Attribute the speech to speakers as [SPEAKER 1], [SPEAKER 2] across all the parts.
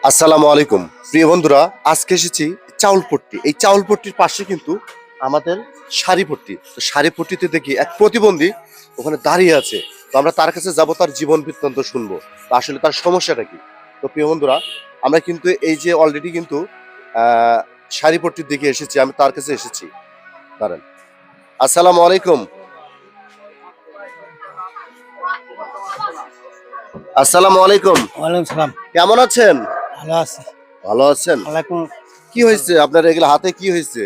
[SPEAKER 1] আসসালামু আলাইকুম প্রিয় বন্ধুরা, আজকে এসেছি চাউলপট্টি। এই চাউলপট্টির পাশে কিন্তু আমাদের শাড়িপট্টি। তো শাড়িপট্টিতে দেখি এক প্রতিবন্ধী ওখানে দাঁড়িয়ে আছে। তো আমরা তার কাছে যাব, তার জীবন বৃত্তান্ত শুনবো, তো আসলে তার সমস্যাটা কি। তো প্রিয় বন্ধুরা, আমরা কিন্তু এই যে অলরেডি কিন্তু শাড়িপট্টির দিকে এসেছি, আমি তার কাছে এসেছি। দাঁড়ান। আসসালামু আলাইকুম। আসসালামু আলাইকুম।
[SPEAKER 2] ওয়ালাইকুম সালাম।
[SPEAKER 1] কেমন আছেন?
[SPEAKER 2] ভালো আছি।
[SPEAKER 1] ভালো আছেন?
[SPEAKER 2] ওয়ালাইকুম।
[SPEAKER 1] কি হয়েছে আপনার, এগুলো হাতে কি হয়েছে?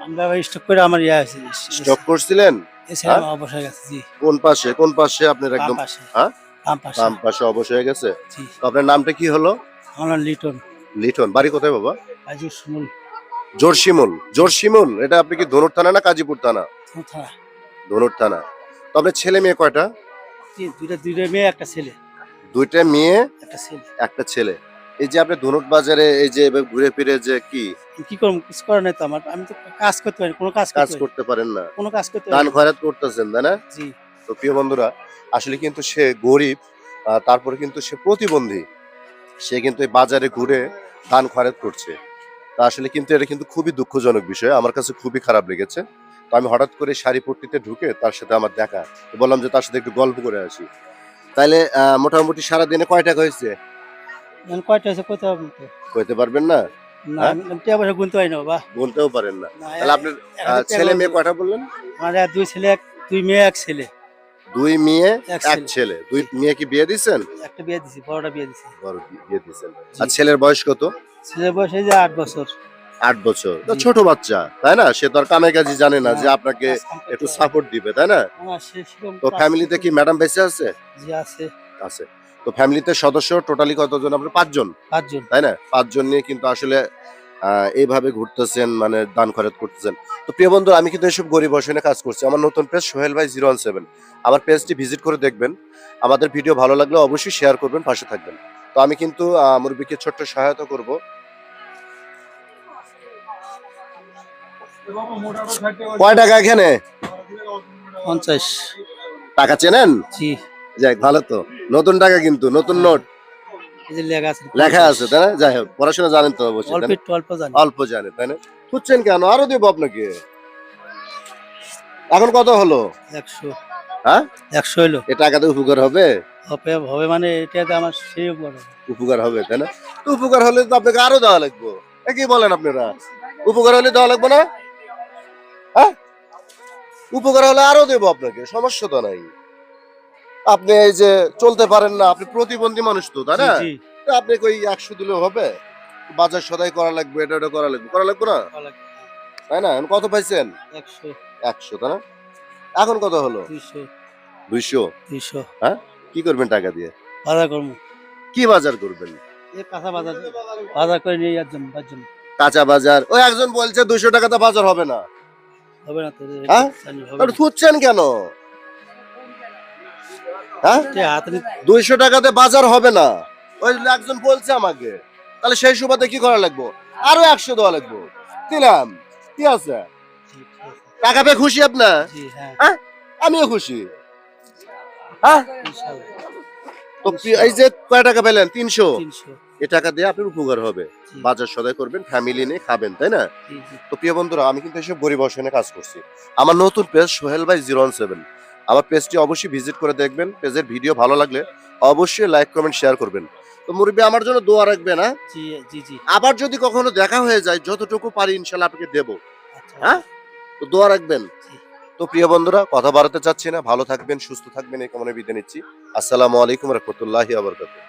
[SPEAKER 2] আমরা স্টক করে আমার আছে
[SPEAKER 1] স্টক করছিলেন?
[SPEAKER 2] এছাড়া অবসর হয়ে গেছে। জি।
[SPEAKER 1] কোন পাশে আপনার
[SPEAKER 2] বাম
[SPEAKER 1] একদম?
[SPEAKER 2] পাশে।
[SPEAKER 1] হ্যাঁ,
[SPEAKER 2] বাম পাশে।
[SPEAKER 1] বাম পাশে অবশ হয়ে গেছে।
[SPEAKER 2] জি।
[SPEAKER 1] তো আপনার নামটা কি হলো?
[SPEAKER 2] আমার নাম লিটন।
[SPEAKER 1] লিটন। বাড়ি কোথায় বাবা?
[SPEAKER 2] আজিজ সুমুল।
[SPEAKER 1] জোরশিমুল। জোরশিমুল, এটা আপনি কি ধনুর থানা না কাজীপুর থানা?
[SPEAKER 2] কোথা?
[SPEAKER 1] ধনুর থানা। তো আপনার ছেলে মেয়ে কয়টা?
[SPEAKER 2] জি, দুইটা মেয়ে একটা ছেলে।
[SPEAKER 1] দুইটা মেয়ে
[SPEAKER 2] একটা ছেলে।
[SPEAKER 1] একটা ছেলে। এই যে আপনি ধনুট বাজারে এই যে এভাবে ঘুরে ফিরে যে
[SPEAKER 2] কি করব, কিছু করার নাই তো আমার। আমি তো কাজ করতে পারি, কোনো কাজ
[SPEAKER 1] কাজ
[SPEAKER 2] করতে পারি,
[SPEAKER 1] করতে পারেন না,
[SPEAKER 2] কোনো কাজ করতে
[SPEAKER 1] দান
[SPEAKER 2] পারি না।
[SPEAKER 1] খয়রাত করতেছেন তাই না?
[SPEAKER 2] জি।
[SPEAKER 1] তো প্রিয় বন্ধুরা, আসলে কিন্তু সে গরিব, তারপরে কিন্তু সে প্রতিবন্ধী। সে কিন্তু এই বাজারে ঘুরে দান খয়রাত করছে। তা আসলে কিন্তু এটা কিন্তু খুবই দুঃখজনক বিষয়, আমার কাছে খুবই খারাপ লেগেছে। তো আমি হঠাৎ করে শাড়িপট্টিতে ঢুকে তার সাথে আমার দেখা, তো বললাম যে তার সাথে একটু গল্প করে আসি। তাইলে মোটামুটি সারাদিনে কয় টাকা হয়েছে?
[SPEAKER 2] এখন কয়টা আছে কইতে হবে তো?
[SPEAKER 1] কইতে পারবেন না?
[SPEAKER 2] না,
[SPEAKER 1] হ্যাঁ?
[SPEAKER 2] আমি টাকা পয়সা গুনতে পারি না বাবা।
[SPEAKER 1] গুনতেও পারেন না?
[SPEAKER 2] না,
[SPEAKER 1] তাহলে আপনার
[SPEAKER 2] এখন
[SPEAKER 1] ছেলে মেয়ে কয়টা বললেন?
[SPEAKER 2] আমার দুই ছেলে, দুই মেয়ে এক ছেলে।
[SPEAKER 1] দুই মেয়ে
[SPEAKER 2] এক
[SPEAKER 1] এক ছেলে। দুই মেয়ে কি বিয়ে দিছেন?
[SPEAKER 2] একটা বিয়ে দিছি, বড়টা বিয়ে দিছি।
[SPEAKER 1] বড় বিয়ে দিছেন।
[SPEAKER 2] জি।
[SPEAKER 1] আর ছেলের বয়স কত?
[SPEAKER 2] ছেলের বয়স এই যে 8 বছর।
[SPEAKER 1] 8 বছর। তো
[SPEAKER 2] জি।
[SPEAKER 1] ছোট বাচ্চা, তাই না? সে তো আর কামে কাজে জানে না যে
[SPEAKER 2] না,
[SPEAKER 1] আপনাকে
[SPEAKER 2] কাজ কাম করতে
[SPEAKER 1] একটু
[SPEAKER 2] পারে না।
[SPEAKER 1] সাপোর্ট দিবে, তাই না?
[SPEAKER 2] আমার সেরকম
[SPEAKER 1] তো
[SPEAKER 2] কাজ
[SPEAKER 1] ফ্যামিলিতে
[SPEAKER 2] করতে
[SPEAKER 1] কি ম্যাডাম বেঁচে আছে?
[SPEAKER 2] জি আছে।
[SPEAKER 1] আছে। তো ফ্যামিলিতে সদস্য টোটালি কতজন? আপনার 5 জন,
[SPEAKER 2] 5 জন।
[SPEAKER 1] তাই না? 5 জন নিয়ে কিন্তু আসলে এইভাবে ঘুরতেছেন, মানে দান খয়রাত করতেছেন। তো প্রিয় বন্ধু, আমি কিন্তু এসব গরিব অসহায় কাজ করছি। আমার নতুন পেজ সোহেল ভাই 017। আমার পেজটি ভিজিট করে দেখবেন। আমাদের ভিডিও ভালো লাগলে অবশ্যই শেয়ার করবেন, পাশে থাকবেন। তো আমি কিন্তু মুরব্বিকে ছোট্ট সহায়তা করব। কয় টাকা এখানে?
[SPEAKER 2] 50।
[SPEAKER 1] টাকা চেনেন?
[SPEAKER 2] জি।
[SPEAKER 1] যাক, ভালো তো। নতুন টাকা কিন্তু, নতুন নোট
[SPEAKER 2] এই যে লেখা আছে
[SPEAKER 1] লেখা
[SPEAKER 2] 50।
[SPEAKER 1] আছে, তাই না? যাই হোক, পড়াশোনা জানেন তো অবশ্যই,
[SPEAKER 2] অল্প
[SPEAKER 1] তাই না?
[SPEAKER 2] একটু অল্প জানি।
[SPEAKER 1] অল্প জানেন, তাই না? খুঁজছেন কেন? আরো দেবো আপনাকে। এখন কত হলো?
[SPEAKER 2] 100।
[SPEAKER 1] হ্যাঁ,
[SPEAKER 2] 100 হইলো।
[SPEAKER 1] এ টাকাতে উপকার হবে?
[SPEAKER 2] হবে মানে এটাতে আমার সেই উপকার হবে।
[SPEAKER 1] উপকার হবে, তাই না? তো উপকার হলে তো আপনাকে আরো দেওয়া লাগবে। কি বলেন আপনারা? উপকার হলে দেওয়া লাগবে না? হ্যাঁ, উপকার হলে আরো দেবো আপনাকে, সমস্যা তো নাই। আপনি এই যে চলতে পারেন না, আপনি প্রতিবন্ধী মানুষ তো, তাই
[SPEAKER 2] জি
[SPEAKER 1] না?
[SPEAKER 2] জি।
[SPEAKER 1] তো আপনি কই 100 দিলেও হবে? বাজার সদাই করা লাগবে, এটা ওটা করা লাগবে, না?
[SPEAKER 2] ভালো।
[SPEAKER 1] তাই না? এখন কত পাইছেন?
[SPEAKER 2] 100,
[SPEAKER 1] 100, তাই না? এখন কত হলো?
[SPEAKER 2] 200,
[SPEAKER 1] 200।
[SPEAKER 2] 200।
[SPEAKER 1] হ্যাঁ, কি করবেন টাকা দিয়ে?
[SPEAKER 2] বাজার করবো।
[SPEAKER 1] কি বাজার করবেন?
[SPEAKER 2] এই কাঁচা বাজার, বাজার করে নিয়ে যাওয়ার জন্য, তার জন্য।
[SPEAKER 1] কাঁচা বাজার? ওই একজন বলছে 200 টাকাতে বাজার হবে না।
[SPEAKER 2] হবে না তো?
[SPEAKER 1] হ্যাঁ,
[SPEAKER 2] হবে
[SPEAKER 1] আপনি
[SPEAKER 2] না।
[SPEAKER 1] খুঁজছেন কেন? হ্যাঁ,
[SPEAKER 2] যে হাতে
[SPEAKER 1] 200 টাকাতে বাজার হবে না, ওই একজন বলছে আমাকে। তাহলে সেই সুবাদে কি করা লাগবে? আরো 100 দেওয়া লাগবে। দিলাম, কি আছে? টাকা পেয়ে খুশি আপনার?
[SPEAKER 2] জি হ্যাঁ।
[SPEAKER 1] হ্যাঁ, আমিও খুশি। হ্যাঁ,
[SPEAKER 2] ইনশাআল্লাহ।
[SPEAKER 1] তো এই যে কয় টাকা পেলেন? 300।
[SPEAKER 2] 300।
[SPEAKER 1] এই টাকা দিয়ে আপনার উপকার হবে।
[SPEAKER 2] জি।
[SPEAKER 1] বাজার সদাই করবেন, ফ্যামিলি নিয়ে খাবেন, তাই না?
[SPEAKER 2] জি জি।
[SPEAKER 1] তো প্রিয় বন্ধুরা, আমি কিন্তু এসব গরিব অসহায় কাজ করছি। আমার নতুন পেজ সোহেল ভাই 017। আমার পেজটি অবশ্যই ভিজিট করে দেখবেন। পেজের ভিডিও ভালো লাগলে অবশ্যই লাইক কমেন্ট শেয়ার করবেন। তো মুরব্বি, আমার জন্য দোয়া রাখবেন। হ্যাঁ,
[SPEAKER 2] জি জি জি।
[SPEAKER 1] আবার যদি কখনো দেখা হয়ে যায়, যতটুকু পারি ইনশাল্লাহ আপনাকে দেবো।
[SPEAKER 2] আচ্ছা।
[SPEAKER 1] হ্যাঁ, তো দোয়া রাখবেন।
[SPEAKER 2] জি।
[SPEAKER 1] তো প্রিয় বন্ধুরা, কথা বাড়াতে চাচ্ছি না, ভালো থাকবেন, সুস্থ থাকবেন, এই কামনায় বিদায় নিচ্ছি। আসসালামু আলাইকুম রহমতুল্লাহি ওয়া বারাকাতুহু।